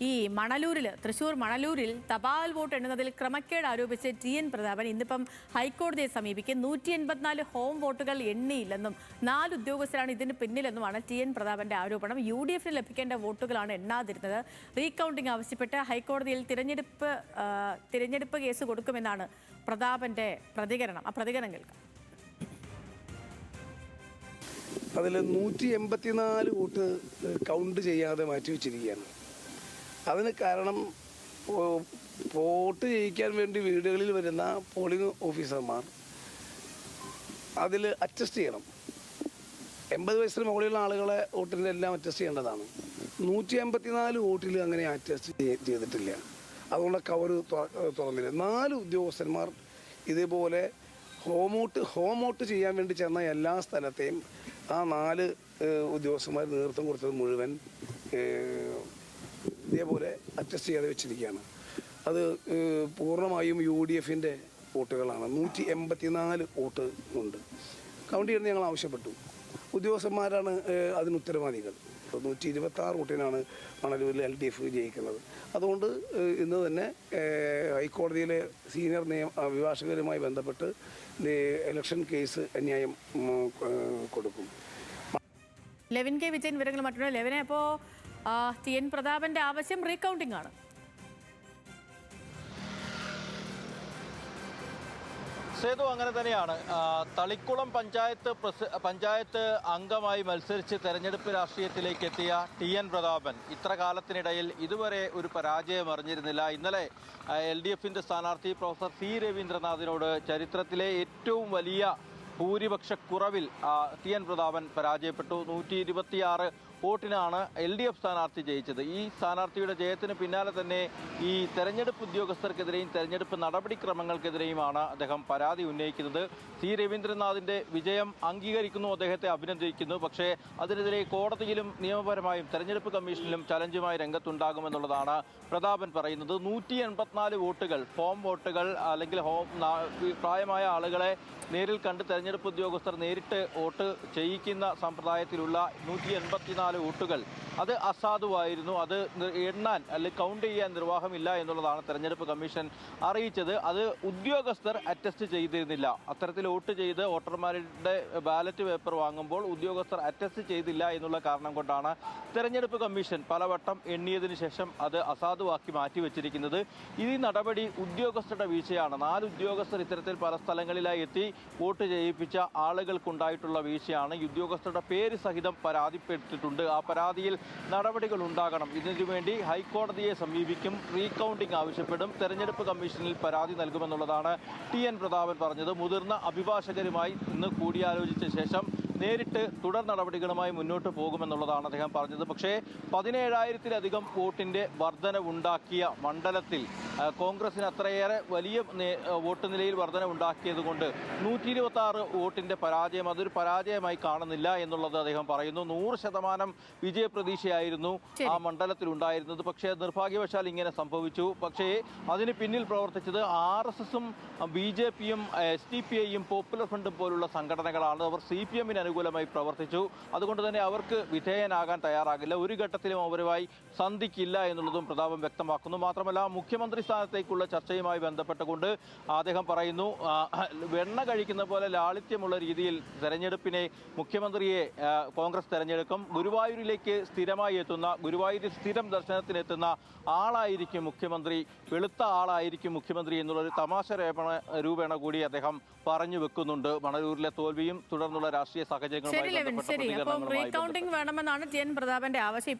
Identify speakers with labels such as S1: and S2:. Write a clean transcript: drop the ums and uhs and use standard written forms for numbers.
S1: ഈ തൃശ്ശൂർ മണലൂരിൽ തപാൽ വോട്ട് എണ്ണുന്നതിൽ ക്രമക്കേട് ആരോപിച്ച് TN പ്രതാപൻ ഇന്നിപ്പം ഹൈക്കോടതിയെ സമീപിക്കും. 184 ഹോം വോട്ടുകൾ എണ്ണിയില്ലെന്നും 4 ഉദ്യോഗസ്ഥരാണ് ഇതിന് പിന്നിലെന്നുമാണ് TN പ്രതാപന്റെ ആരോപണം. UDFന് ലഭിക്കേണ്ട വോട്ടുകളാണ് എണ്ണാതിരുന്നത്. റീകൗണ്ടിംഗ് ആവശ്യപ്പെട്ട് ഹൈക്കോടതിയിൽ തിരഞ്ഞെടുപ്പ് കേസ് കൊടുക്കുമെന്നാണ് പ്രതാപന്റെ പ്രതികരണം. ആ പ്രതികരണം കേൾക്കാം.
S2: അതിൽ 184 വോട്ട് കൗണ്ട് ചെയ്യാതെ മാറ്റിവെച്ചിരിക്കുകയാണ്. അതിന് കാരണം വോട്ട് ചെയ്യിക്കാൻ വേണ്ടി വീടുകളിൽ വരുന്ന പോളിംഗ് ഓഫീസർമാർ അതിൽ അറ്റസ്റ്റ് ചെയ്യണം. 80 വയസ്സിന് മുകളിലുള്ള ആളുകളെ വോട്ടിൻ്റെ എല്ലാം അറ്റസ്റ്റ് ചെയ്യേണ്ടതാണ്. 184 വോട്ടിൽ അങ്ങനെ അറ്റസ്റ്റ് ചെയ്തിട്ടില്ല. അതുകൊണ്ട് കവർ തുറന്നില്ല. 4 ഉദ്യോഗസ്ഥന്മാർ ഇതേപോലെ ഹോം വോട്ട് ചെയ്യാൻ വേണ്ടി ചെന്ന എല്ലാ സ്ഥലത്തെയും ആ 4 ഉദ്യോഗസ്ഥന്മാർ നേതൃത്വം കൊടുത്തത് മുഴുവൻ ഇതേപോലെ അറ്റസ്റ്റ് ചെയ്യാതെ വെച്ചിരിക്കുകയാണ്. അത് പൂർണ്ണമായും UDFൻ്റെ വോട്ടുകളാണ്. 184 വോട്ട് ഉണ്ട്. കൗണ്ട് ചെയ്യുന്നത് ഞങ്ങൾ ആവശ്യപ്പെട്ടു. ഉദ്യോഗസ്ഥന്മാരാണ് അതിന് ഉത്തരവാദികൾ. 126 വോട്ടിനാണ് മണലൂരിൽ LDF ജയിക്കുന്നത്. അതുകൊണ്ട് ഇന്ന് തന്നെ ഹൈക്കോടതിയിലെ സീനിയർ അഭിഭാഷകരുമായി ബന്ധപ്പെട്ട് ഇലക്ഷൻ കേസ് അന്യായം കൊടുക്കും.
S1: ലെവിൻ കെ വിജയൻ വിവരങ്ങൾ മറ്റുള്ള ലെവിനെ. അപ്പോൾ TN പ്രതാപന്റെ ആവശ്യം റീകൗണ്ടിംഗ് ആണ്.
S3: സേതു, അങ്ങനെ തന്നെയാണ്. തളിക്കുളം പഞ്ചായത്ത് അംഗമായി മത്സരിച്ച് തെരഞ്ഞെടുപ്പ് രാഷ്ട്രീയത്തിലേക്ക് എത്തിയ TN പ്രതാപൻ ഇത്ര കാലത്തിനിടയിൽ ഇതുവരെ ഒരു പരാജയം അറിഞ്ഞിരുന്നില്ല. ഇന്നലെ LDFൻ്റെ സ്ഥാനാർത്ഥി പ്രൊഫസർ C രവീന്ദ്രനാഥിനോട് ചരിത്രത്തിലെ ഏറ്റവും വലിയ ഭൂരിപക്ഷ കുറവിൽ TN പ്രതാപൻ പരാജയപ്പെട്ടു. 126 വോട്ടിനാണ് LDF സ്ഥാനാർത്ഥി ജയിച്ചത്. ഈ സ്ഥാനാർത്ഥിയുടെ ജയത്തിന് പിന്നാലെ തന്നെ ഈ തെരഞ്ഞെടുപ്പ് ഉദ്യോഗസ്ഥർക്കെതിരെയും തെരഞ്ഞെടുപ്പ് നടപടിക്രമങ്ങൾക്കെതിരെയുമാണ് അദ്ദേഹം പരാതി ഉന്നയിക്കുന്നത്. C രവീന്ദ്രനാഥിൻ്റെ വിജയം അംഗീകരിക്കുന്നു, അദ്ദേഹത്തെ അഭിനന്ദിക്കുന്നു. പക്ഷേ അതിനെതിരെ കോടതിയിലും നിയമപരമായും തെരഞ്ഞെടുപ്പ് കമ്മീഷനിലും ചലഞ്ചുമായി രംഗത്തുണ്ടാകുമെന്നുള്ളതാണ് പ്രതാപൻ പറയുന്നത്. 184 വോട്ടുകൾ, ഫോം വോട്ടുകൾ അല്ലെങ്കിൽ പ്രായമായ ആളുകളെ നേരിൽ കണ്ട് തെരഞ്ഞെടുപ്പ് ഉദ്യോഗസ്ഥർ നേരിട്ട് വോട്ട് ചെയ്യിക്കുന്ന സമ്പ്രദായത്തിലുള്ള 184 വോട്ടുകൾ അത് അസാധുവായിരുന്നു. അത് എണ്ണാൻ അല്ലെങ്കിൽ കൗണ്ട് ചെയ്യാൻ നിർവാഹമില്ല എന്നുള്ളതാണ് തെരഞ്ഞെടുപ്പ് കമ്മീഷൻ അറിയിച്ചത്. അത് ഉദ്യോഗസ്ഥർ അറ്റസ്റ്റ് ചെയ്തിരുന്നില്ല. അത്തരത്തിൽ വോട്ട് ചെയ്ത് വോട്ടർമാരുടെ ബാലറ്റ് പേപ്പർ വാങ്ങുമ്പോൾ ഉദ്യോഗസ്ഥർ അറ്റസ്റ്റ് ചെയ്തില്ല എന്നുള്ള കാരണം കൊണ്ടാണ് തെരഞ്ഞെടുപ്പ് കമ്മീഷൻ പലവട്ടം എണ്ണിയതിനു ശേഷം അത് അസാധുവാക്കി മാറ്റിവെച്ചിരിക്കുന്നത്. ഈ നടപടി ഉദ്യോഗസ്ഥരുടെ വീഴ്ചയാണ്. 4 ഉദ്യോഗസ്ഥർ ഇത്തരത്തിൽ പല സ്ഥലങ്ങളിലായി എത്തി വോട്ട് ചെയ്യിപ്പിച്ച ആളുകൾക്കുണ്ടായിട്ടുള്ള വീഴ്ചയാണ്. ഉദ്യോഗസ്ഥരുടെ പേര് സഹിതം പരാതിപ്പെട്ടിട്ടുണ്ട്. ആ പരാതിയിൽ നടപടികൾ ഉണ്ടാകണം. ഇതിനുവേണ്ടി ഹൈക്കോടതിയെ സമീപിക്കും, റീകൗണ്ടിംഗ് ആവശ്യപ്പെടും, തെരഞ്ഞെടുപ്പ് കമ്മീഷനിൽ പരാതി നൽകുമെന്നുള്ളതാണ് TN പ്രതാപൻ പറഞ്ഞത്. മുതിർന്ന അഭിഭാഷകരുമായി ഇന്ന് കൂടിയാലോചിച്ച ശേഷം നേരിട്ട് തുടർ നടപടികളുമായി മുന്നോട്ട് പോകുമെന്നുള്ളതാണ് അദ്ദേഹം പറഞ്ഞത്. പക്ഷേ 17,000-ലധികം വോട്ടിൻ്റെ വർധനവുണ്ടാക്കിയ മണ്ഡലത്തിൽ കോൺഗ്രസിന് അത്രയേറെ വലിയ വോട്ട് നിലയിൽ വർധനവുണ്ടാക്കിയതുകൊണ്ട് 126 വോട്ടിൻ്റെ പരാജയം അതൊരു പരാജയമായി കാണുന്നില്ല എന്നുള്ളത് അദ്ദേഹം പറയുന്നു. 100% വിജയപ്രതീക്ഷയായിരുന്നു ആ മണ്ഡലത്തിൽ ഉണ്ടായിരുന്നത്. പക്ഷേ നിർഭാഗ്യവശാൽ ഇങ്ങനെ സംഭവിച്ചു. പക്ഷേ അതിന് പിന്നിൽ പ്രവർത്തിച്ചത് RSSും BJPയും SDPIയും പോപ്പുലർ ഫ്രണ്ടും പോലുള്ള സംഘടനകളാണ്. അവർ CPMന് അനുകൂലമായി പ്രവർത്തിച്ചു. അതുകൊണ്ട് തന്നെ അവർക്ക് വിധേയനാകാൻ തയ്യാറാകില്ല. ഒരു ഘട്ടത്തിലും അവരുമായി സന്ധിക്കില്ല എന്നുള്ളതും പ്രതാപൻ വ്യക്തമാക്കുന്നു. മാത്രമല്ല, മുഖ്യമന്ത്രി സ്ഥാനത്തേക്കുള്ള ചർച്ചയുമായി ബന്ധപ്പെട്ടുകൊണ്ട് അദ്ദേഹം പറയുന്നു, വെണ്ണ കഴിക്കുന്ന പോലെ ലാളിത്യമുള്ള രീതിയിൽ തെരഞ്ഞെടുപ്പിനെ മുഖ്യമന്ത്രിയെ കോൺഗ്രസ് തെരഞ്ഞെടുക്കും. ഗുരുവായൂരിലേക്ക് സ്ഥിരമായി എത്തുന്ന, ഗുരുവായൂരിൽ സ്ഥിരം ദർശനത്തിനെത്തുന്ന ആളായിരിക്കും മുഖ്യമന്ത്രി, വെളുത്ത ആളായിരിക്കും മുഖ്യമന്ത്രി എന്നുള്ളൊരു തമാശ രൂപേണ കൂടി അദ്ദേഹം പറഞ്ഞു വെക്കുന്നുണ്ട്. മണലൂരിലെ തോൽവിയും തുടർന്നുള്ള രാഷ്ട്രീയ സാഹചര്യങ്ങളുമായി
S1: റീകൗണ്ടിംഗ് വേണമെന്നാണ് TN പ്രതാപന്റെ ആവശ്യം.